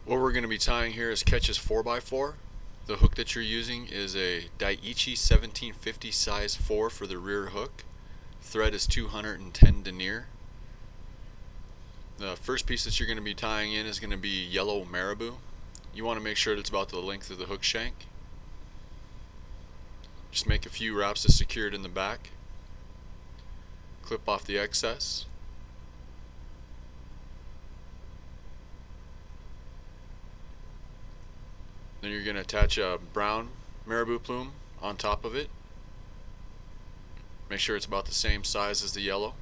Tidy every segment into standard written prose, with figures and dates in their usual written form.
What we're going to be tying here is Ketch's 4x4. The hook that you're using is a Daiichi 1750 size 4 for the rear hook. Thread is 210 denier. The first piece that you're going to be tying in is going to be yellow marabou. You want to make sure that it's about the length of the hook shank. Just make a few wraps to secure it in the back. Clip off the excess. Then you're going to attach a brown marabou plume on top of it. Make sure it's about the same size as the yellow.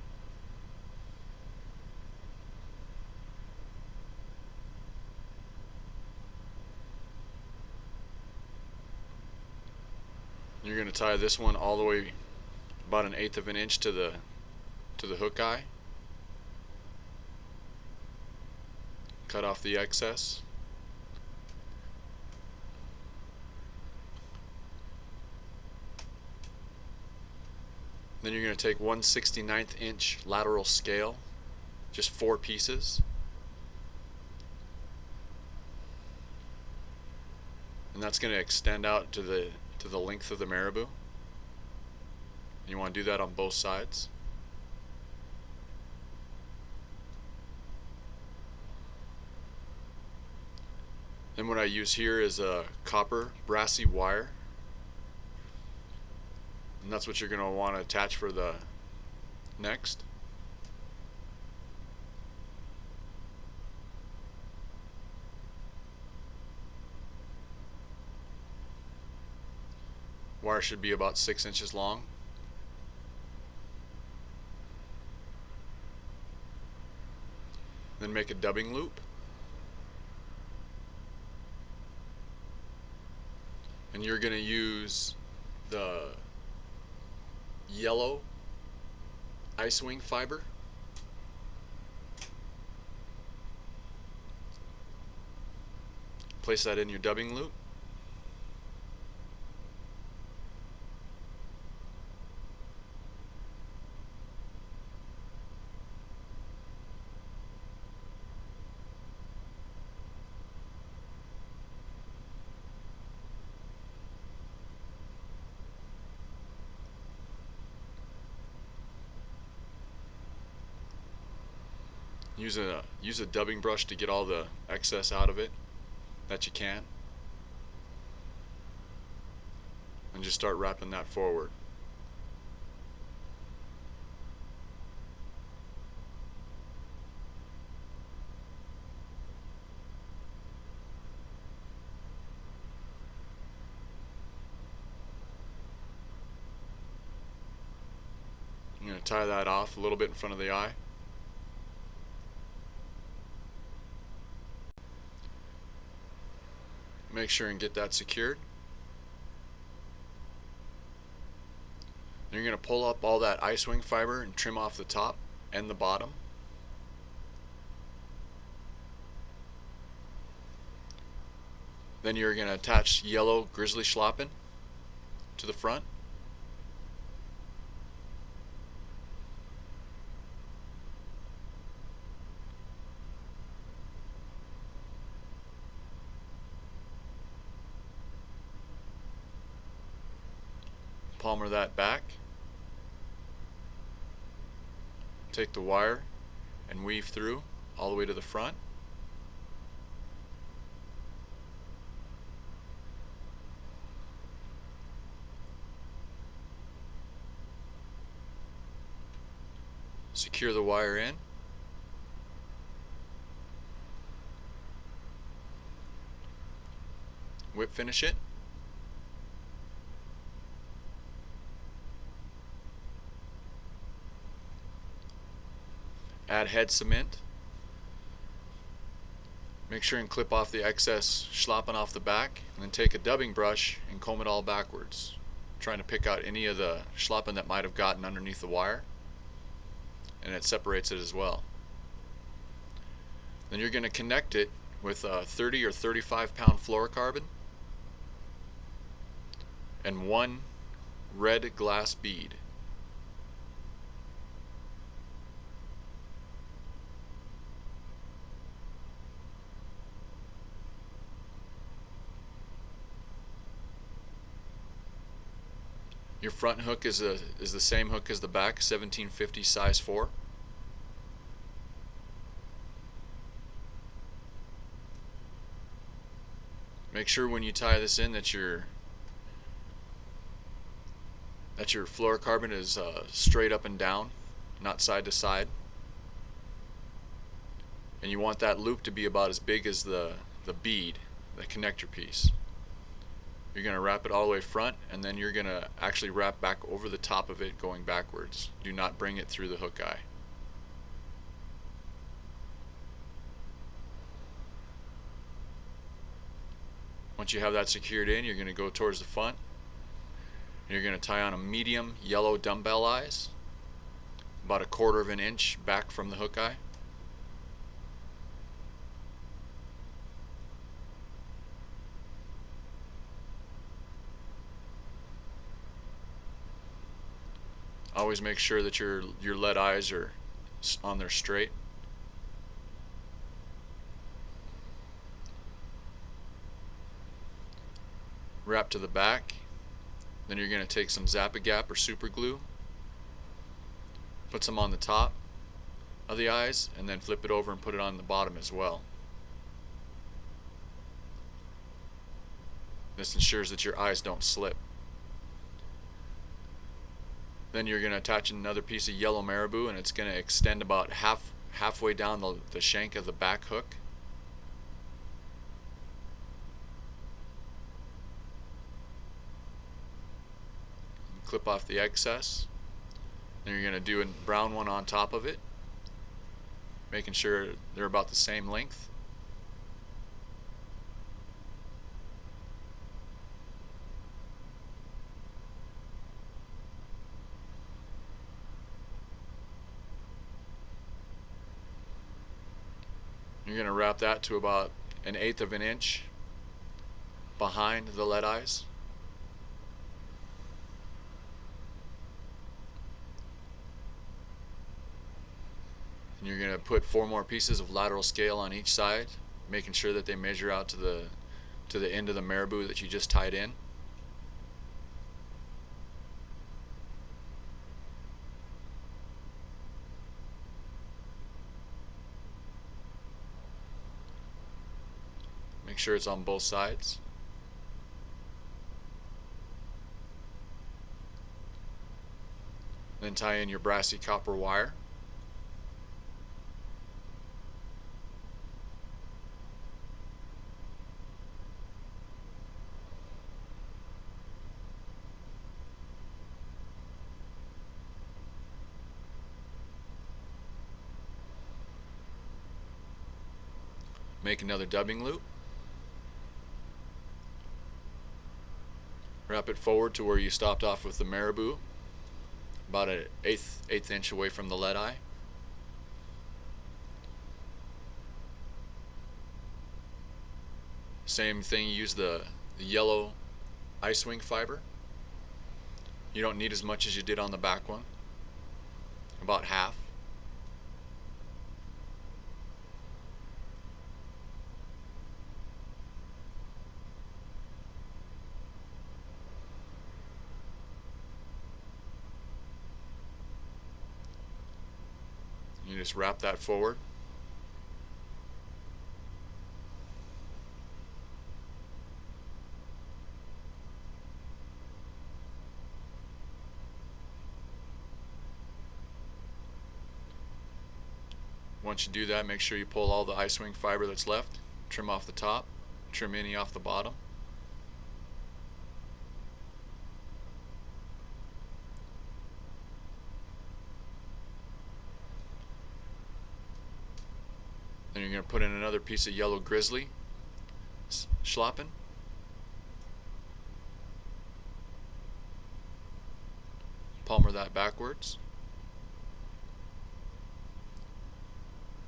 You're going to tie this one all the way about 1/8 of an inch to the hook eye. Cut off the excess. Then you're going to take 1/69 inch lateral scale, just 4 pieces. And that's going to extend out to the length of the marabou. And you want to do that on both sides. Then what I use here is a copper brassy wire. And that's what you're going to want to attach for the next. Wire should be about 6 inches long. Then make a dubbing loop. And you're going to use the yellow ice wing fiber. Place that in your dubbing loop. Use a dubbing brush to get all the excess out of it that you can, and just start wrapping that forward. I'm going to tie that off a little bit in front of the eye. Make sure and get that secured. Then you're going to pull up all that ice wing fiber and trim off the top and the bottom. Then you're going to attach yellow grizzly schlappen to the front. Palmer that back. Take the wire and weave through all the way to the front. Secure the wire in. Whip finish it. Add head cement. Make sure and clip off the excess schlappen off the back, and then take a dubbing brush and comb it all backwards, trying to pick out any of the schlappen that might have gotten underneath the wire, and it separates it as well. Then you're going to connect it with a 30 or 35 pound fluorocarbon and 1 red glass bead. Your front hook is the same hook as the back, 1750 size 4. Make sure when you tie this in that your fluorocarbon is straight up and down, not side to side. And you want that loop to be about as big as the bead, the connector piece. You're going to wrap it all the way front, and then you're going to actually wrap back over the top of it going backwards. Do not bring it through the hook eye. Once you have that secured in, you're going to go towards the front. You're going to tie on a medium yellow dumbbell eyes, about 1/4 of an inch back from the hook eye. Always make sure that your lead eyes are on there straight. Wrap to the back. Then you're going to take some Zap-A-Gap or super glue, put some on the top of the eyes, and then flip it over and put it on the bottom as well. This ensures that your eyes don't slip. Then you're going to attach another piece of yellow marabou, and it's going to extend about halfway down the shank of the back hook. Clip off the excess. Then you're going to do a brown one on top of it, making sure they're about the same length. You're going to wrap that to about 1/8 of an inch behind the lead eyes. And you're going to put 4 more pieces of lateral scale on each side, making sure that they measure out to the end of the marabou that you just tied in. Make sure it's on both sides. Then tie in your brassy copper wire. Make another dubbing loop. Wrap it forward to where you stopped off with the marabou, about an eighth inch away from the lead eye. Same thing, use the yellow ice wing fiber. You don't need as much as you did on the back one, about half. You just wrap that forward. Once you do that, make sure you pull all the ice wing fiber that's left, trim off the top, trim any off the bottom. Then you're going to put in another piece of yellow grizzly schlappen. Palmer that backwards.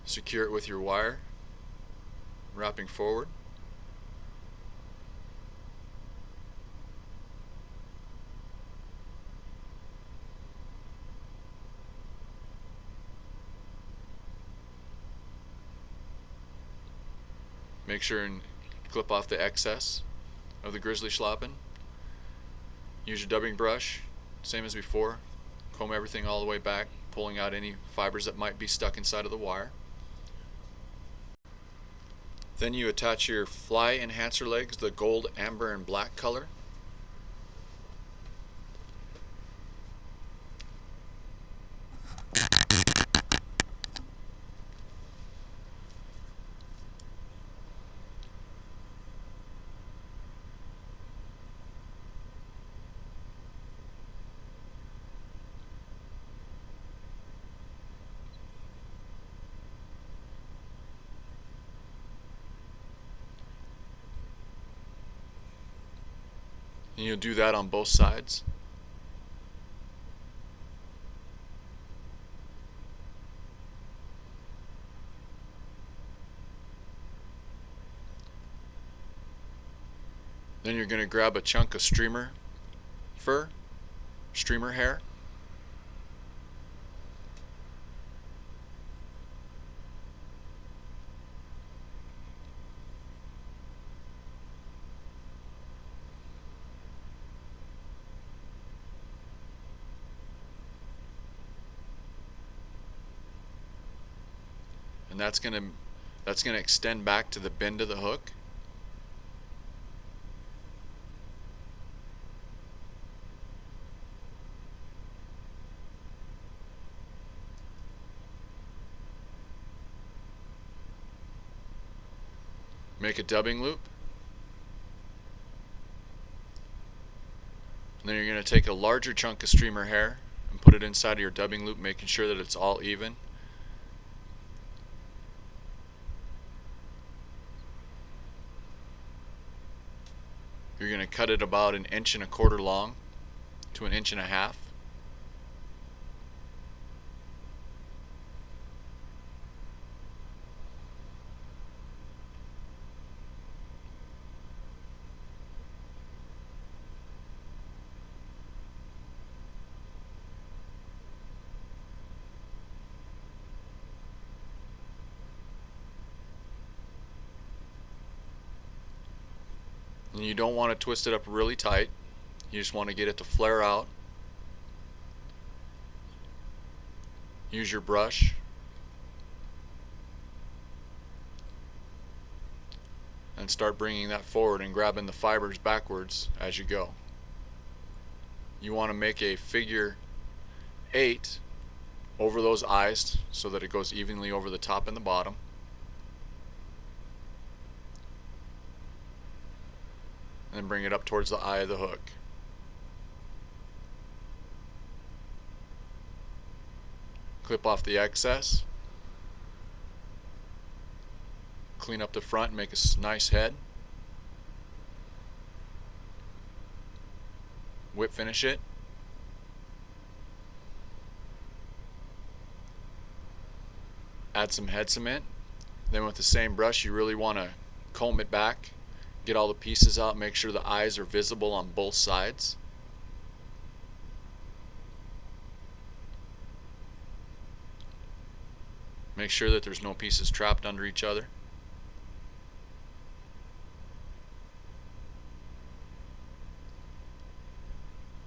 Secure it with your wire, wrapping forward. Make sure and clip off the excess of the grizzly schlappen. Use your dubbing brush same as before. Comb everything all the way back, pulling out any fibers that might be stuck inside of the wire. Then you attach your fly enhancer legs, the gold, amber, and black color. And you'll do that on both sides. Then you're going to grab a chunk of streamer hair. And that's going to extend back to the bend of the hook. Make a dubbing loop. And then you're going to take a larger chunk of streamer hair and put it inside of your dubbing loop, making sure that it's all even. You're going to cut it about 1.25 inches long to 1.5 inches. And you don't want to twist it up really tight. You just want to get it to flare out. Use your brush. And start bringing that forward and grabbing the fibers backwards as you go. You want to make a figure 8 over those eyes so that it goes evenly over the top and the bottom. And bring it up towards the eye of the hook. Clip off the excess. Clean up the front and make a nice head. Whip finish it. Add some head cement. Then with the same brush you really want to comb it back. Get all the pieces out, make sure the eyes are visible on both sides. Make sure that there's no pieces trapped under each other.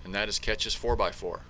And that is Ketch's 4x4.